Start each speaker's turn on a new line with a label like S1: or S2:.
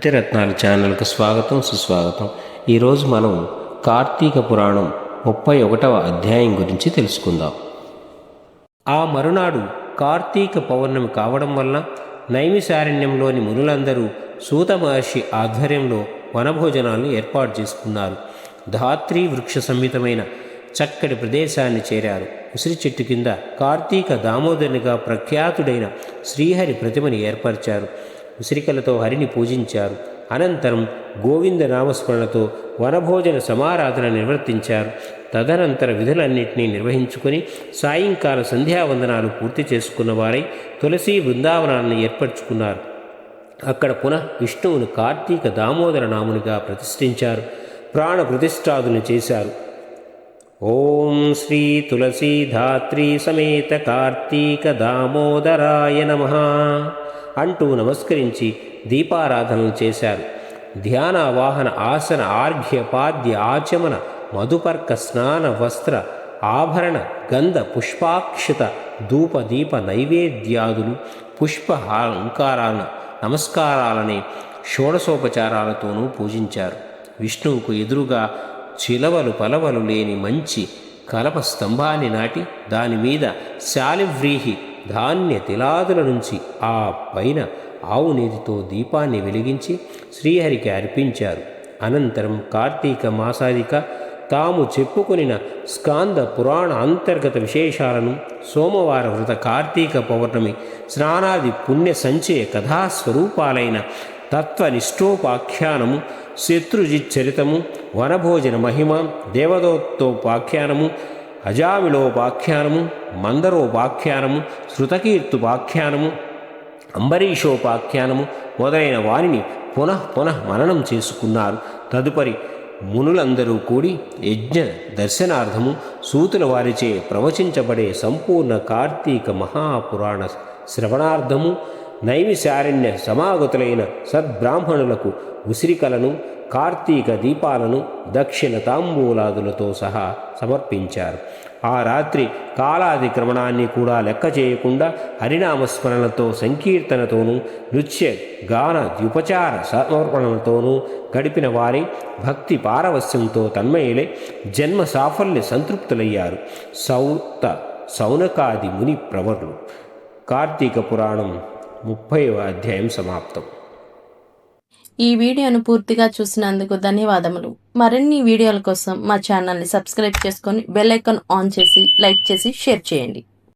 S1: నిత్యరత్నాల ఛానల్కు స్వాగతం సుస్వాగతం. ఈరోజు మనం కార్తీక పురాణం 31వ అధ్యాయం గురించి తెలుసుకుందాం. ఆ మరునాడు కార్తీక పౌర్ణమి కావడం వల్ల నైమిశారణ్యంలోని మునులందరూ సూత మహర్షి ఆధ్వర్యంలో వనభోజనాలను ఏర్పాటు చేసుకున్నారు. ధాత్రి వృక్ష సంహితమైన చక్కటి ప్రదేశాన్ని చేరారు. ఉసిరి చెట్టు కింద కార్తీక దామోదరునిగా ప్రఖ్యాతుడైన శ్రీహరి ప్రతిమని ఏర్పరిచారు. ఉసిరికలతో హరిని పూజించారు. అనంతరం గోవింద నామస్మరణతో వనభోజన సమారాధన నిర్వర్తించారు. తదనంతర విధులన్నింటినీ నిర్వహించుకొని సాయంకాల సంధ్యావందనాలు పూర్తి చేసుకున్న వారై తులసి బృందావనాన్ని ఏర్పరచుకున్నారు. అక్కడ పునః విష్ణువును కార్తీక దామోదర నామునిగా ప్రతిష్ఠించారు. ప్రాణ ప్రతిష్ఠాదులను చేశారు. ఓం శ్రీ తులసీ ధాత్రీ సమేత కార్తీక దామోదరాయ నమః అంటూ నమస్కరించి దీపారాధనలు చేశారు. ధ్యాన వాహన ఆసన ఆర్ఘ్య పాద్య ఆచమన మధుపర్క స్నాన వస్త్ర ఆభరణ గంధ పుష్పాక్షత ధూప దీప నైవేద్యాదులు పుష్ప అలంకారాలను నమస్కారాలని షోడశోపచారాలతోనూ పూజించారు. విష్ణువుకు ఎదురుగా చిలవలు పలవలు లేని మంచి కలప స్తంభాన్ని నాటి దానిమీద శాలివ్రీహి ధాన్య తిలాదుల నుంచి ఆ పైన ఆవు నీటితో దీపాన్ని వెలిగించి శ్రీహరికి అర్పించారు. అనంతరం కార్తీక మాసాదిక తాము చెప్పుకొనిన స్కాంద పురాణ అంతర్గత విశేషాలను సోమవార వ్రత కార్తీక పౌర్ణమి స్నానాది పుణ్య సంచయ కథాస్వరూపాలైన తత్వనిష్టోపాఖ్యానము శత్రుజిచ్చరితము వనభోజన మహిమ దేవదత్తోపాఖ్యానము అజామిళోపాఖ్యానము మందరోపాఖ్యానము శృతకీర్తుపాఖ్యానము అంబరీషోపాఖ్యానము మొదలైన వారిని పునః మననం చేసుకున్నారు. తదుపరి మునులందరూ కూడి యజ్ఞ దర్శనార్థము సూతుల వారిచే ప్రవచించబడే సంపూర్ణ కార్తీక మహాపురాణ శ్రవణార్థము నైమిశారణ్య సమాగతులైన సద్బ్రాహ్మణులకు ఉసిరికలను కార్తీక దీపాలను దక్షిణ తాంబూలాదులతో సహా సమర్పించారు. ఆ రాత్రి కాలాతిక్రమణాన్ని కూడా లెక్క చేయకుండా హరినామస్మరణతో సంకీర్తనతోనూ నృత్య గాన ద్యుపచార సమర్పణలతోనూ గడిపిన వారి భక్తి పారవస్యంతో తన్మయులై జన్మ సాఫల్య సంతృప్తులయ్యారు. సౌనకాది ముని ప్రవరులు. కార్తీక పురాణం 30వ అధ్యాయం సమాప్తం.
S2: ఈ వీడియోను పూర్తిగా చూసినందుకు ధన్యవాదములు. మరిన్ని వీడియోల కోసం మా ఛానల్ని సబ్స్క్రైబ్ చేసుకొని బెల్ ఐకాన్ ఆన్ చేసి లైక్ చేసి షేర్ చేయండి.